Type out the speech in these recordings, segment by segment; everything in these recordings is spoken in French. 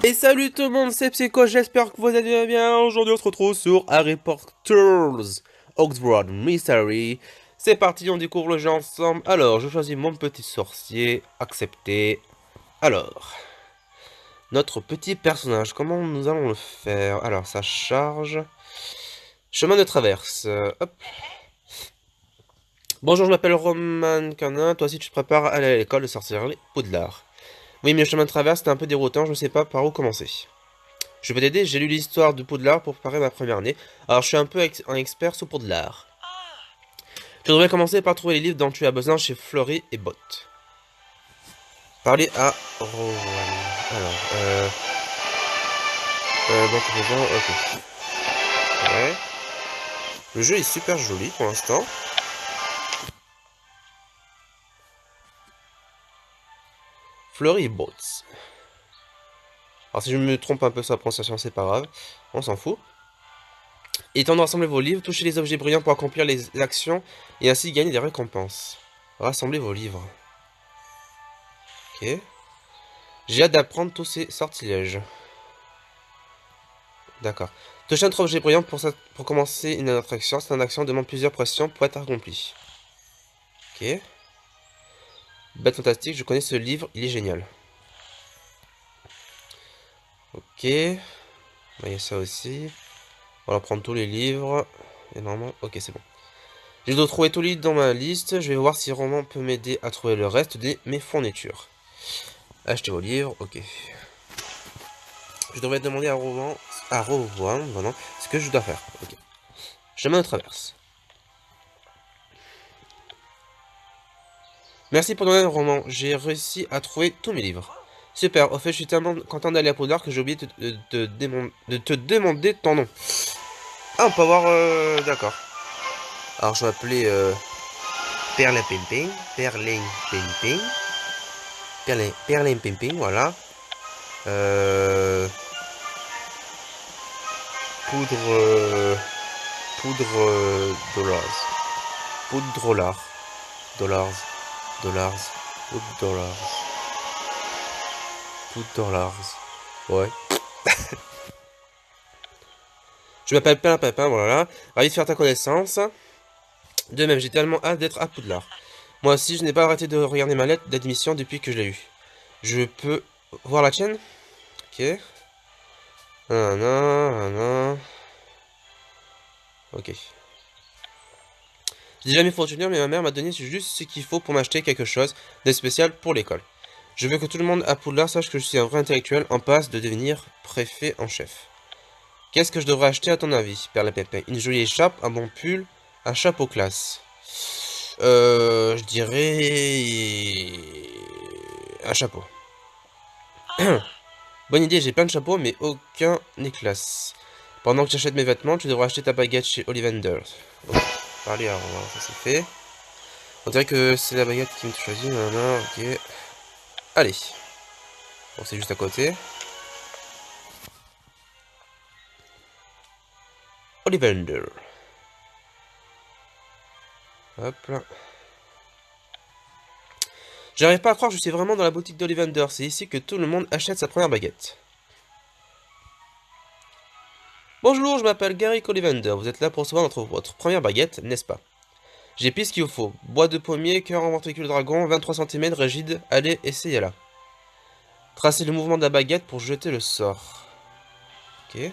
Et salut tout le monde, c'est Psycho, j'espère que vous allez bien. Aujourd'hui on se retrouve sur Harry Potter Hogwarts Mystery. C'est parti, on découvre le jeu ensemble. Alors, je choisis mon petit sorcier, accepté. Alors, notre petit personnage, comment nous allons le faire? Alors, ça charge. Chemin de traverse, hop. Bonjour, je m'appelle Roman Canin, toi aussi tu te prépares à aller à l'école de sorcellerie Poudlard. Oui, mais le chemin de traverse c'était un peu déroutant, je ne sais pas par où commencer. Je peux t'aider, j'ai lu l'histoire de Poudlard pour préparer ma première année, alors je suis un peu un expert sur Poudlard. Tu devrais commencer par trouver les livres dont tu as besoin chez Fleury et Bot. Parler à Rowan. Alors, donc, ok. Ouais. Le jeu est super joli pour l'instant. Fleury et Bots. Alors si je me trompe un peu sur la prononciation, c'est pas grave. On s'en fout. Il est temps de rassembler vos livres, touchez les objets brillants pour accomplir les actions et ainsi gagner des récompenses. Rassemblez vos livres. Ok. J'ai hâte d'apprendre tous ces sortilèges. D'accord. Touchez un objet brillant pour commencer une attraction. Cette action demande plusieurs pressions pour être accomplie. Ok. Bête fantastique, je connais ce livre, il est génial. Ok. Il y a ça aussi. On va prendre tous les livres. Et normalement, ok, c'est bon. Je dois trouver tous les livres dans ma liste. Je vais voir si Roman peut m'aider à trouver le reste de mes fournitures. Achetez vos livres, ok. Je devrais demander à Rowan, pardon, ce que je dois faire. Ok. Chemin de traverse. Merci pour ton aide, Roman. J'ai réussi à trouver tous mes livres. Super. Au fait, je suis tellement content d'aller à Poudlard que j'ai oublié de te demander ton nom. Ah, on peut avoir... D'accord. Alors, je vais appeler... Perlimpinping. Perlimpinping. Perlimpinping, voilà. Poudre... Poudre... Dollars. Poudre dollars. Dollars. Dollars. Poudre dollars. Poudre dollars. Ouais. Je m'appelle Perlimpinpin, voilà. Ravi de faire ta connaissance. De même, j'ai tellement hâte d'être à Poudlard. Moi aussi, je n'ai pas arrêté de regarder ma lettre d'admission depuis que je l'ai eue. Je peux voir la tienne? Ok. Ok. J'ai jamais fortuné, mais ma mère m'a donné juste ce qu'il faut pour m'acheter quelque chose de spécial pour l'école. Je veux que tout le monde à Poudlard sache que je suis un vrai intellectuel en passe de devenir préfet en chef. Qu'est-ce que je devrais acheter à ton avis, Perlimpinpin? Une jolie écharpe, un bon pull, un chapeau classe. Je dirais... un chapeau. Bonne idée, j'ai plein de chapeaux, mais aucun n'est classe. Pendant que j'achète mes vêtements, tu devras acheter ta baguette chez Ollivander. Ok, parlez à Romain, ça c'est fait. On dirait que c'est la baguette qui me choisit, non, ok. Allez. Bon, c'est juste à côté. Ollivander. Hop là. J'arrive pas à croire que je suis vraiment dans la boutique d'Ollivander. C'est ici que tout le monde achète sa première baguette. Bonjour, je m'appelle Gary Ollivander. Vous êtes là pour recevoir votre première baguette, n'est-ce pas? J'ai pris ce qu'il vous faut. Bois de pommier, cœur en ventricule dragon, 23 cm, rigide. Allez, essayez-la. Tracez le mouvement de la baguette pour jeter le sort. Ok.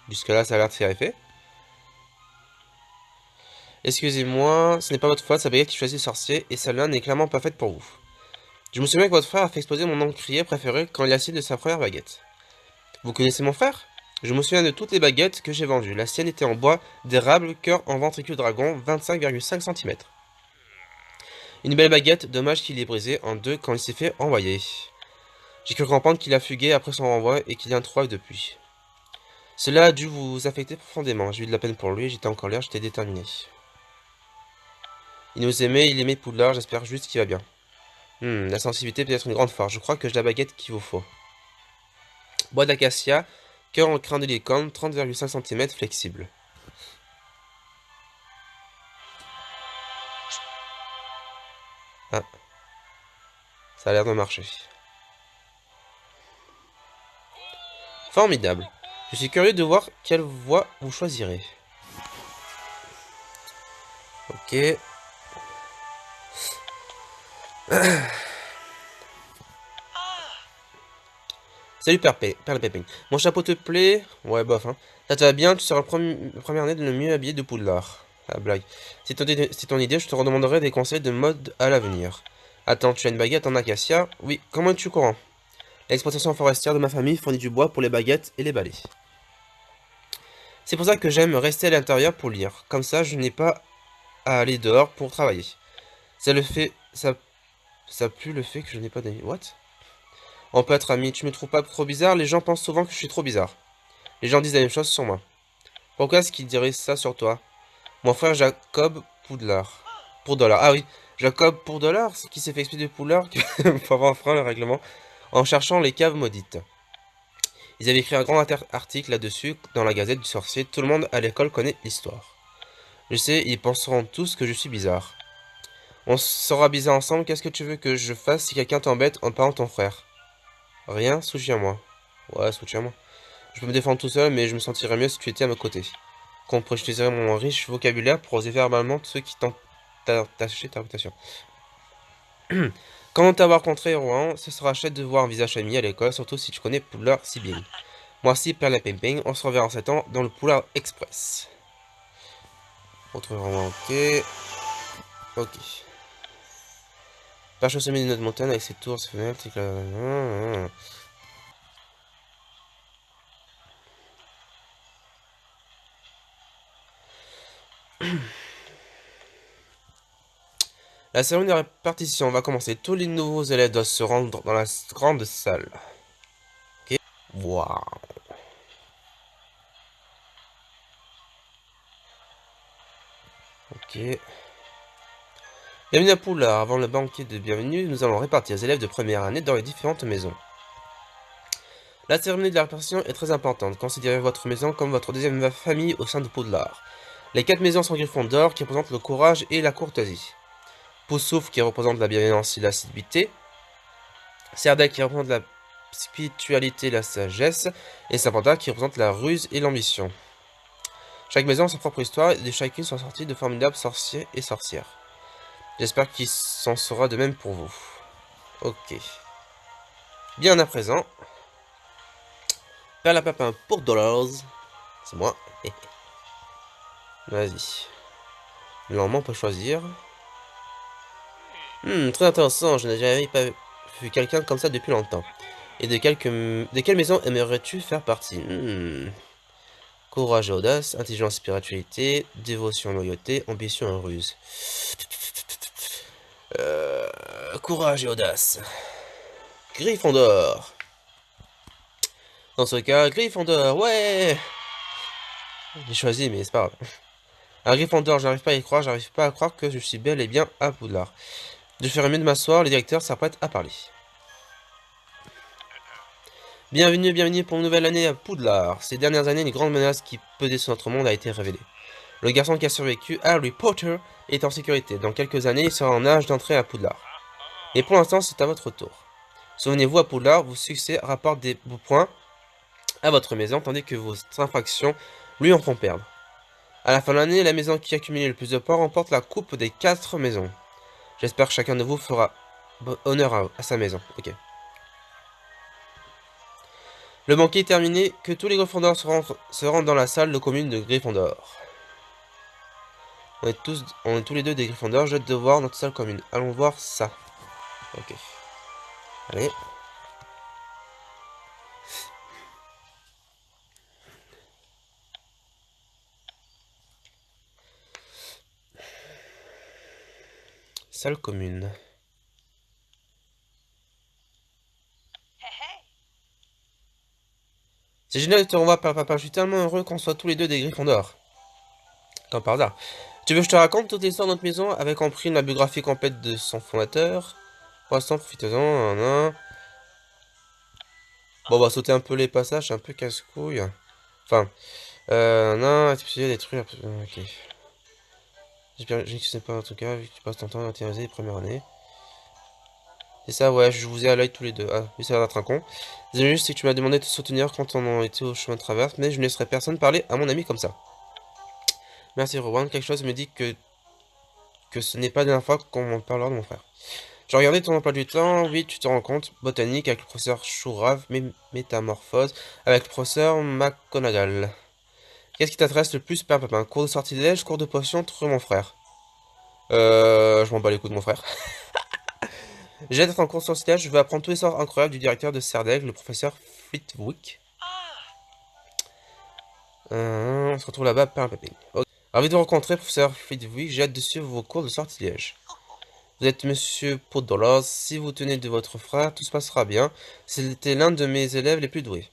Jusque-là, ça a l'air de faire effet. Excusez-moi, ce n'est pas votre faute, sa baguette qui choisit le sorcier, et celle-là n'est clairement pas faite pour vous. Je me souviens que votre frère a fait exploser mon encrier préféré quand il a essayé de sa première baguette. Vous connaissez mon frère? Je me souviens de toutes les baguettes que j'ai vendues. La sienne était en bois d'érable, cœur en ventricule dragon, 25,5 cm. Une belle baguette, dommage qu'il ait brisé en deux quand il s'est fait renvoyer. J'ai cru comprendre qu'il a fugué après son renvoi et qu'il y a un trouvaille depuis. Cela a dû vous affecter profondément. J'ai eu de la peine pour lui, j'étais en colère, j'étais déterminé. Il nous aimait, il aimait Poudlard, j'espère juste qu'il va bien. La sensibilité peut être une grande force, je crois que j'ai la baguette qu'il vous faut. Bois d'acacia, cœur en crin de licorne, 30,5 cm, flexible. Ah, ça a l'air de marcher. Formidable. Je suis curieux de voir quelle voie vous choisirez. Ok. Salut Perle Pépin. Mon chapeau te plaît? Ouais, bof, hein. Ça te va bien, tu seras le premier année le mieux habillé de Poudlard. Ah, blague. Si ton idée, je te redemanderai des conseils de mode à l'avenir. Attends, tu as une baguette en acacia? Oui, comment es-tu au courant? L'exploitation forestière de ma famille fournit du bois pour les baguettes et les balais. C'est pour ça que j'aime rester à l'intérieur pour lire. Comme ça, je n'ai pas à aller dehors pour travailler. Ça le fait... Ça pue le fait que je n'ai pas d'amis. What? On peut être amis, tu me trouves pas trop bizarre? Les gens pensent souvent que je suis trop bizarre. Les gens disent la même chose sur moi. Pourquoi est-ce qu'ils diraient ça sur toi? Mon frère Jacob Poudlard. Pour dollar. Ah oui, Jacob pour dollar, ce qui s'est fait expliquer de Poudlard pour avoir enfreint le règlement en cherchant les caves maudites. Ils avaient écrit un grand article là-dessus dans la Gazette du Sorcier. Tout le monde à l'école connaît l'histoire. Je sais, ils penseront tous que je suis bizarre. On sera bizarre ensemble. Qu'est-ce que tu veux que je fasse si quelqu'un t'embête en parlant de ton frère? Rien, soutiens-moi. Ouais, soutiens-moi. Je peux me défendre tout seul, mais je me sentirais mieux si tu étais à mes côtés. J'utiliserai mon riche vocabulaire pour oser verbalement ceux qui tentent d'attacher ta réputation. Quand t'avoir rencontré Rouen, ce sera chouette de voir un visage ami à l'école, surtout si tu connais Poudlard si bien. Moi aussi, Perle Ping, on se reverra en 7 ans dans le Poudlard Express. Retrouver Rouen, ok. Ok. Perche au sommet de notre montagne avec ses tours, ses fenêtres, La cérémonie de répartition va commencer. Tous les nouveaux élèves doivent se rendre dans la grande salle. Ok. Waouh. Ok. Bienvenue à Poudlard. Avant le banquet de bienvenue, nous allons répartir les élèves de première année dans les différentes maisons. La cérémonie de la répartition est très importante. Considérez votre maison comme votre deuxième famille au sein de Poudlard. Les 4 maisons sont Gryffondor qui représentent le courage et la courtoisie. Poussouf qui représente la bienveillance et l'assiduité. Serdaigle qui représente la spiritualité et la sagesse. Et Serpentard qui représente la ruse et l'ambition. Chaque maison a sa propre histoire et de chacune sont sortis de formidables sorciers et sorcières. J'espère qu'il s'en sera de même pour vous. Ok. Bien à présent. Perle à papin pour dollars. C'est moi. Vas-y. Normalement, on peut choisir. Très intéressant. Je n'ai jamais pas vu quelqu'un comme ça depuis longtemps. Et de quelle maison aimerais-tu faire partie? Courage et audace, intelligence et spiritualité, dévotion et loyauté, ambition et ruse. Courage et audace. Gryffondor. Dans ce cas, Gryffondor, ouais. J'ai choisi, mais c'est pas grave. À Gryffondor, j'arrive pas à y croire, j'arrive pas à croire que je suis bel et bien à Poudlard. Je ferais mieux de m'asseoir, le directeur s'apprête à parler. Bienvenue pour une nouvelle année à Poudlard. Ces dernières années, une grande menace qui pesait sur notre monde a été révélée. Le garçon qui a survécu, Harry Potter, est en sécurité. Dans quelques années, il sera en âge d'entrer à Poudlard. Et pour l'instant, c'est à votre tour. Souvenez-vous, à Poudlard, vos succès rapportent des points à votre maison, tandis que vos infractions lui en font perdre. À la fin de l'année, la maison qui a accumulé le plus de points remporte la coupe des 4 maisons. J'espère que chacun de vous fera honneur à sa maison. Ok. Le banquet est terminé, que tous les Gryffondors se rendent dans la salle de commune de Gryffondor. On est tous les deux des Gryffondors, j'ai hâte de voir notre salle commune. Allons voir ça. Ok. Allez. Salle commune. C'est génial de te revoir, papa. Je suis tellement heureux qu'on soit tous les deux des Gryffondors. Comme par hasard. Tu veux que je te raconte toute l'histoire de notre maison avec compris la biographie complète de son fondateur? Pour l'instant, profitez-en. Bon, on va sauter un peu les passages, un peu casse-couille. Enfin, non, tu détruire. Ok. J'espère que je ne sais pas en tout cas, vu que tu passes ton temps à terroriser les premières années. C'est ça, ouais, je vous ai à l'œil tous les deux. Ah, oui, ça va être un con. Désolé, c'est que tu m'as demandé de te soutenir quand on était au chemin de traverse, mais je ne laisserai personne parler à mon ami comme ça. Merci, Rowan. Quelque chose me dit que ce n'est pas la dernière fois qu'on m'en parlera de mon frère. J'ai regardé ton emploi du temps, oui, tu te rends compte. Botanique avec le professeur Chourave, métamorphose avec le professeur McGonagall. Qu'est-ce qui t'intéresse le plus, Père Papin? Cours de sortilège, cours de potion, trouver mon frère. Je m'en bats les coups de mon frère. J'ai hâte d'être en cours de sortilège, je veux apprendre tous les sorts incroyables du directeur de Serdaigle, le professeur Flitwick. On se retrouve là-bas, Père Papin. Okay. Ravi de vous rencontrer, professeur Flitwick, j'ai hâte de suivre vos cours de sortilège. Vous êtes monsieur Podolos, si vous tenez de votre frère, tout se passera bien. C'était l'un de mes élèves les plus doués.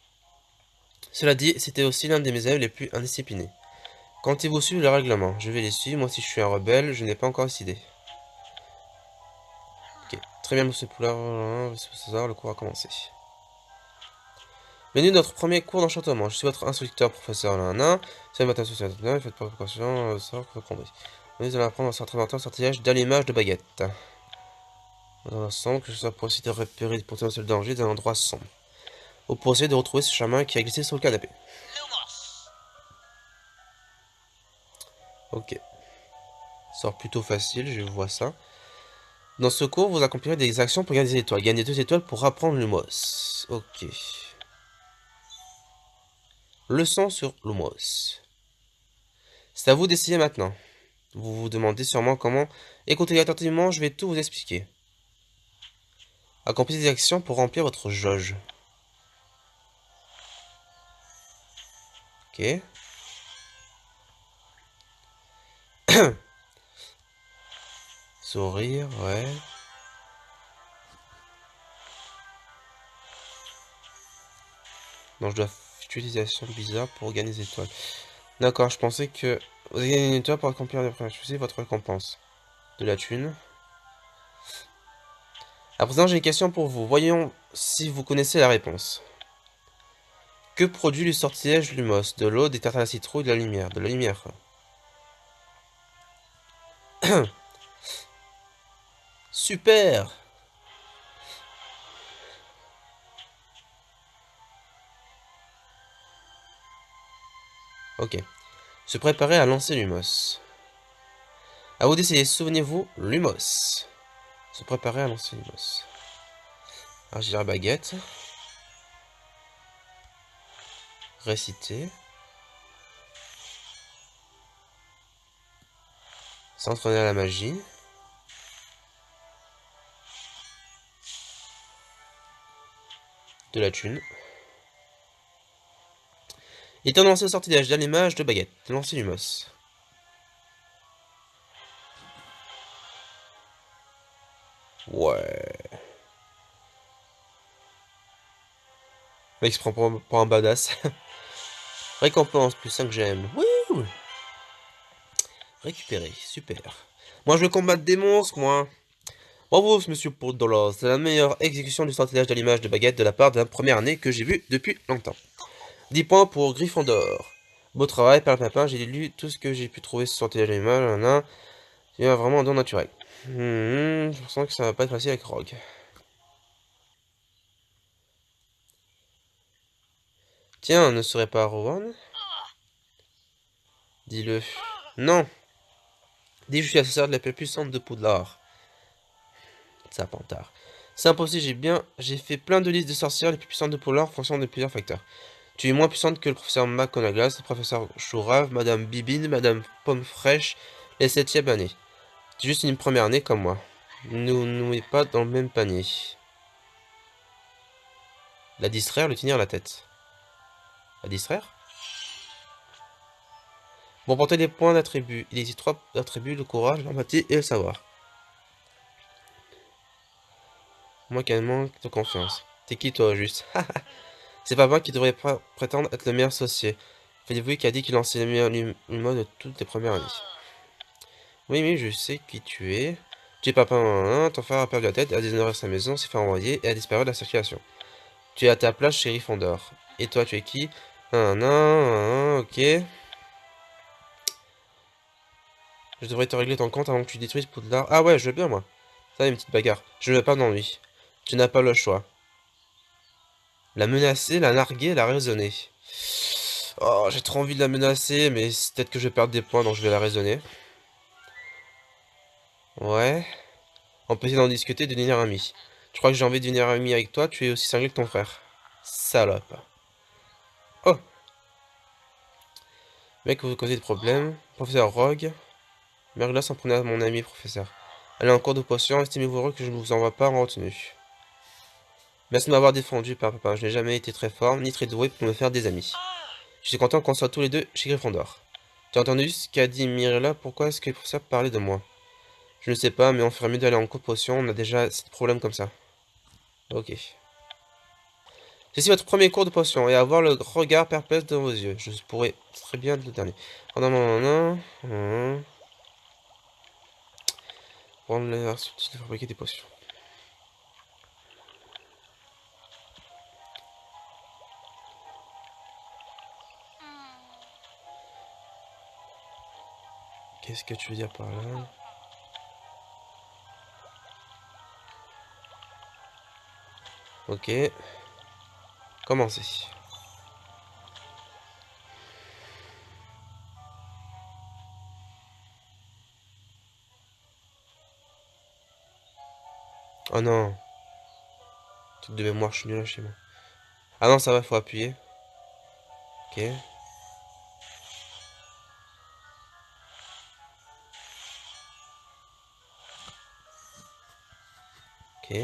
Cela dit, c'était aussi l'un de mes élèves les plus indisciplinés. Comptez-vous suivre le règlement? Je vais les suivre, moi si je suis un rebelle, je n'ai pas encore décidé. Ok, très bien monsieur Poulard, le cours a commencé. Bienvenue notre premier cours d'enchantement. Je suis votre instructeur, professeur Lana. C'est votre association, faites pas précaution, ça vous comprendrez. Nous allons apprendre un certain inventeur, sortilège d'allumage de baguette. Dans l'ensemble, que ce soit pour essayer de repérer des potentiels dangers d'un endroit sombre. Ou pour essayer de retrouver ce chemin qui a glissé sur le canapé. Ok. Sort plutôt facile, je vois ça. Dans ce cours, vous accomplirez des actions pour gagner des étoiles. Gagnez 2 étoiles pour apprendre Lumos. Ok. Leçon sur Lumos. C'est à vous d'essayer maintenant. Vous vous demandez sûrement comment. Écoutez attentivement, je vais tout vous expliquer. Accomplissez des actions pour remplir votre jauge. Ok. Sourire, ouais. Non, je dois utiliser des actions bizarres pour gagner des étoiles. D'accord, je pensais que vous avez gagné une étoile pour accomplir des premières. Choisissez votre récompense. De la thune. À présent, j'ai une question pour vous. Voyons si vous connaissez la réponse. Que produit le sortilège Lumos? De l'eau, des tartes à la citrouille, de la lumière. De la lumière. Super! Ok. Se préparer à lancer Lumos. À vous d'essayer, souvenez-vous, Lumos. Se préparer à lancer Lumos. Argile à baguette. Réciter. S'entraîner à la magie. De la thune. Et temps de lancer le sortilège d'allumage de baguette. De lancer Lumos. Ouais. Le mec se prend pour un badass. Récompense, plus 5 gemmes. Wouh! Récupérer, super. Moi je veux combattre des monstres, moi. Bravo, monsieur Podolos. C'est la meilleure exécution du sortilège d'allumage de baguette de la part de la première année que j'ai vue depuis longtemps. 10 points pour Gryffondor. Beau travail, Père Papin, j'ai lu tout ce que j'ai pu trouver sur sortilège d'allumage. Il y a vraiment un don naturel. Je sens que ça va pas être facile avec Rogue. Tiens, ne serait pas Rowan? Dis-le. Non. Dis, je suis assesseur de la plus puissante de Poudlard. Serpentard. C'est impossible, j'ai fait plein de listes de sorcières les plus puissantes de Poudlard en fonction de plusieurs facteurs. Tu es moins puissante que le professeur McGonagall, le professeur Chourave, Madame Bibine, Madame Pomme Fraîche, les 7e années. C'est juste une première année comme moi. Nous mets pas dans le même panier. La distraire, le tenir à la tête. La distraire? Bon, porter des points d'attributs. Il existe 3 attributs, le courage, l'empathie et le savoir. Moi qui manque de confiance. T'es qui toi, juste? C'est Papa qui devrait prétendre être le meilleur sorcier. Faites-vous qui a dit qu'il lançait le meilleur humain de toutes les premières années. Oui, oui, je sais qui tu es. Tu es Papa, ton frère a perdu la tête, a déshonoré sa maison, s'est fait envoyer et a disparu de la circulation. Tu es à ta place chez Gryffondor. Et toi, tu es qui? Ok. Je devrais te régler ton compte avant que tu détruises Poudlard. Ah ouais, je veux bien, moi. Ça, une petite bagarre. Je ne veux pas d'ennui. Tu n'as pas le choix. La menacer, la narguer, la raisonner. Oh, j'ai trop envie de la menacer, mais peut-être que je vais perdre des points, donc je vais la raisonner. Ouais. On peut essayer d'en discuter et de devenir ami. Je crois que j'ai envie de devenir ami avec toi, tu es aussi cinglé que ton frère. Salope. Oh, mec, vous causez des problèmes. Professeur Rogue. Mergula s'en prenait à mon ami professeur. Allez en cours de potion, estimez-vous heureux que je ne vous envoie pas en retenue. Merci de m'avoir défendu, papa. Je n'ai jamais été très fort, ni très doué pour me faire des amis. Je suis content qu'on soit tous les deux chez Gryffondor. Tu as entendu ce qu'a dit Mirella? Pourquoi est-ce que le professeur parlait de moi? Je ne sais pas, mais on ferait mieux d'aller en cours de potion, on a déjà assez de problèmes comme ça. Ok. Ceci votre premier cours de potion, et avoir le regard perplexe dans vos yeux. Je pourrais très bien le dernier. Oh non, non, non, non. Prendre l'air subtil de fabriquer des potions. Qu'est-ce que tu veux dire par là? Ok. Commencez. Oh non. Truc de mémoire, je suis nul chez moi. Ah non, ça va, faut appuyer. Ok. Ok.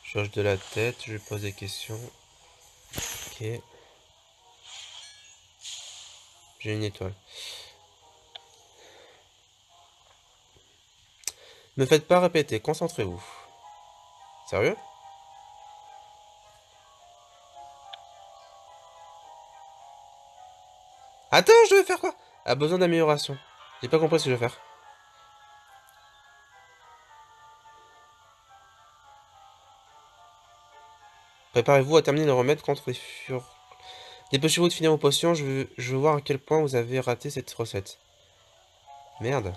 Je change de la tête, je pose des questions. Ok. J'ai une étoile. Ne faites pas répéter, concentrez-vous. Sérieux? Attends, je vais faire quoi? A besoin d'amélioration. J'ai pas compris ce que je vais faire. Préparez-vous à terminer le remède contre les fur... Dépêchez-vous de finir vos potions, je veux voir à quel point vous avez raté cette recette. Merde.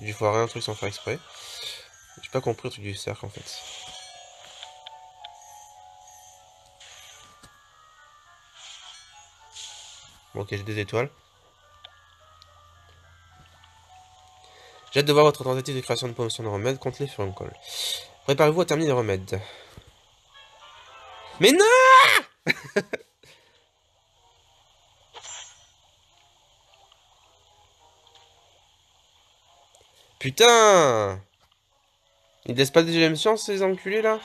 J'ai foiré un truc sans faire exprès. J'ai pas compris le truc du cercle en fait. Bon, ok, j'ai des étoiles. J'ai hâte de voir votre tentative de création de potion de remède contre les furuncles. Préparez-vous à terminer le remède. Mais non! Putain! Ils laissent pas de deuxième chance ces enculés là?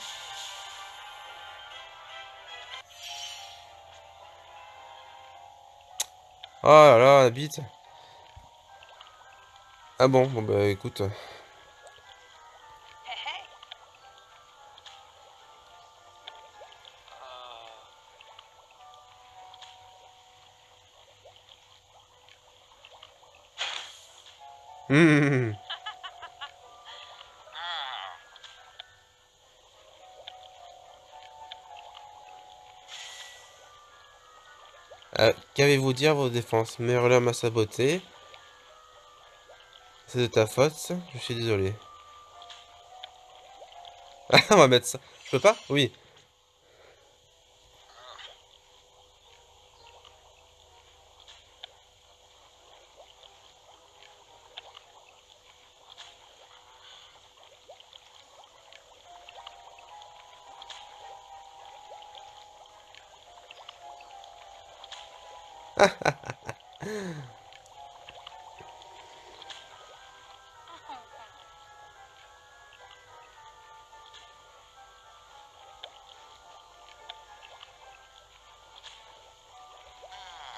Oh là là, la bite. Ah bon, bon bah écoute. Hum. Qu'avez-vous dire vos défenses? Merlin m'a saboté. C'est de ta faute, je suis désolé. On va mettre ça. Je peux pas? Oui.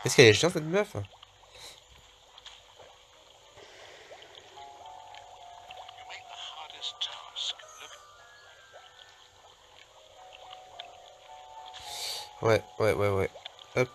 Est-ce qu'elle est chiante cette meuf? Ouais, ouais, ouais, ouais. Hop.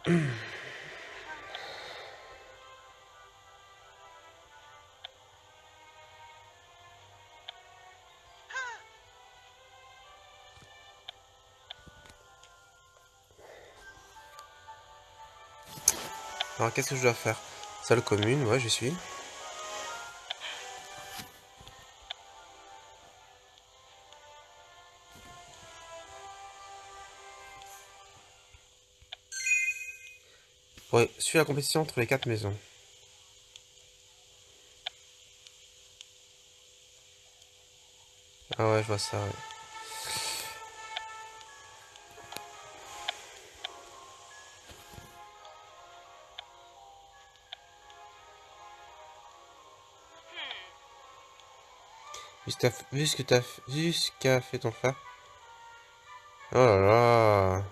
Alors, qu'est-ce que je dois faire? Salle commune, ouais, j'y suis. Ouais, suis la compétition entre les 4 maisons. Ah ouais, je vois ça, ouais. Vu ce qu'a fait ton frère. Oh là là.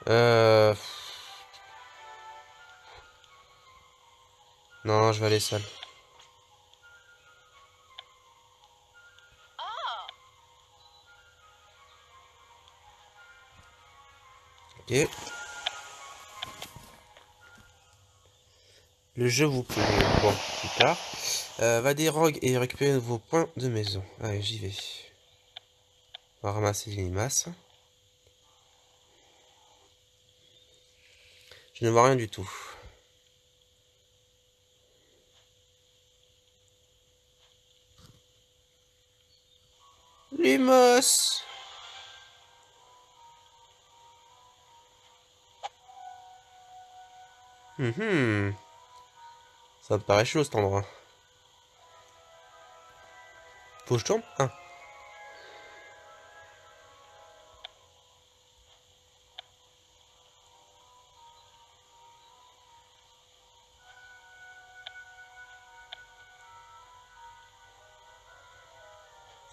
Euh... Non, je vais aller seul. Ok. Le jeu vous plaît. Bon, plus tard. Va des rogues et récupérer vos points de maison. Allez, j'y vais. On va ramasser les limaces. Je ne vois rien du tout. Limaces! Ça me paraît chaud cet endroit. Faut que je tourne? Ah.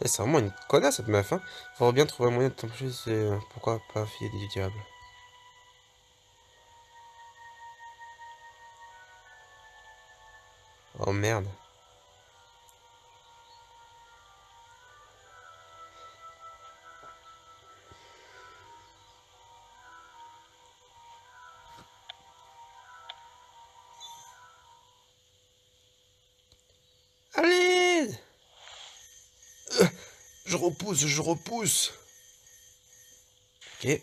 C'est vraiment une connasse cette meuf, hein. Faudrait bien trouver un moyen de t'empêcher, c'est... Pourquoi pas filer du diable? Oh merde. Allez! Je repousse, je repousse. Ok.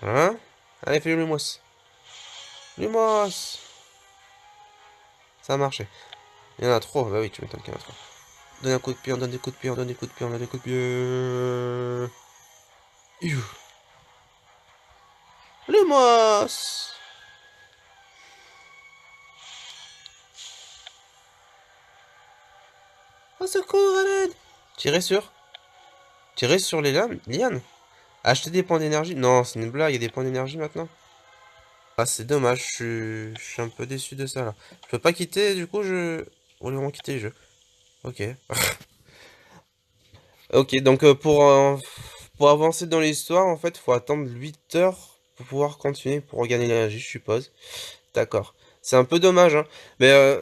Hein? Allez, fais le lumos. Lumos! Ça a marché. Il y en a trop. Bah oui, tu m'étonnes qu'il y en a trop. Donne un coup de pied, on donne des coups de pied, on donne des coups de pied, on donne des coups de pied. Iou. Lumos! Au secours, à l'aide! Tirer sur les lianes? Acheter des points d'énergie? Non, c'est une blague, il y a des points d'énergie maintenant. Ah, c'est dommage, je suis un peu déçu de ça là. Je peux pas quitter, du coup, je. On lui rend quitter le jeu. Ok. Ok, donc pour avancer dans l'histoire, en fait, faut attendre 8 heures pour pouvoir continuer pour regagner l'énergie, je suppose. D'accord. C'est un peu dommage, hein. Mais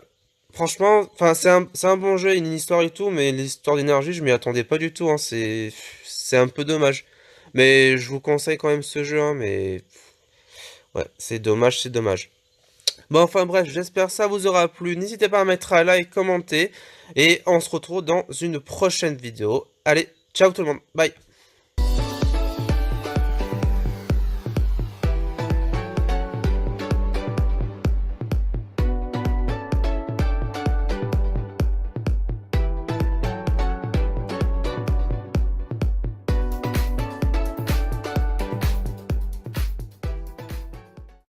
franchement, enfin, c'est un bon jeu, une histoire et tout, mais l'histoire d'énergie, je m'y attendais pas du tout, hein. C'est un peu dommage. Mais je vous conseille quand même ce jeu, hein, mais ouais, c'est dommage, c'est dommage. Bon, enfin bref, j'espère que ça vous aura plu. N'hésitez pas à mettre un like, commenter, et on se retrouve dans une prochaine vidéo. Allez, ciao tout le monde, bye.